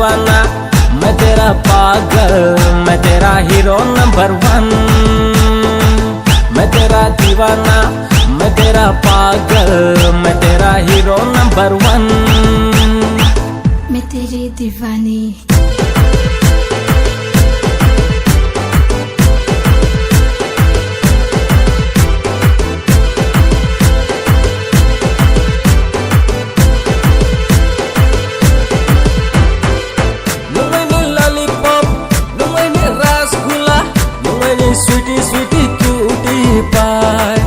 दीवाना, मैं तेरा पागल, मैं तेरा हीरो नंबर 1। मैं तेरा दीवाना, मैं तेरा पागल, मैं तेरा हीरो नंबर 1। मैं तेरी दीवानी। Sweetie, sweetie, cutie pie.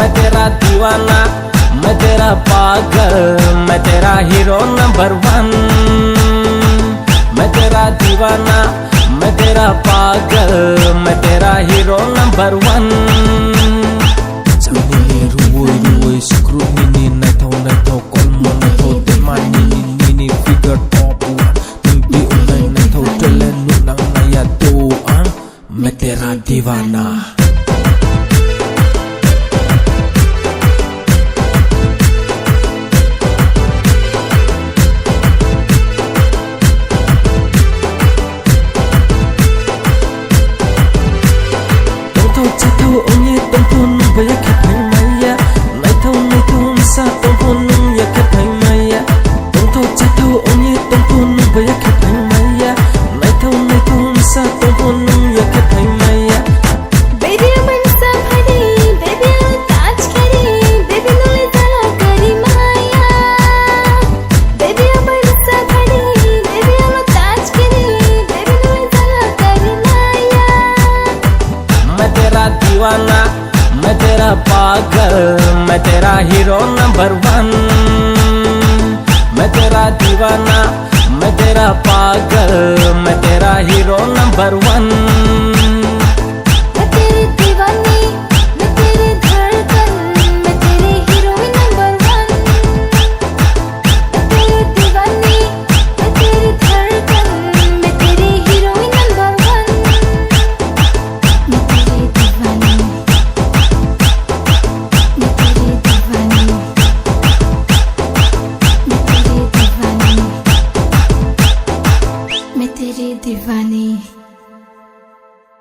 मैं तेरा दीवाना, मैं तेरा पागल, मैं तेरा हीरो नंबर 1। मैं तेरा दीवाना, मैं तेरा पागल, मैं तेरा hero number 1। Samini ruwoi ruwoi screw mini naito kolmo naito demani nini figure top 1 mimpi unai naito telenu nang naya doang. मैं तेरा दीवाना। मैं तेरा पागल, मैं तेरा हीरो नंबर 1। मैं तेरा दीवाना, मैं तेरा पागल, मैं तेरा हीरो नंबर 1।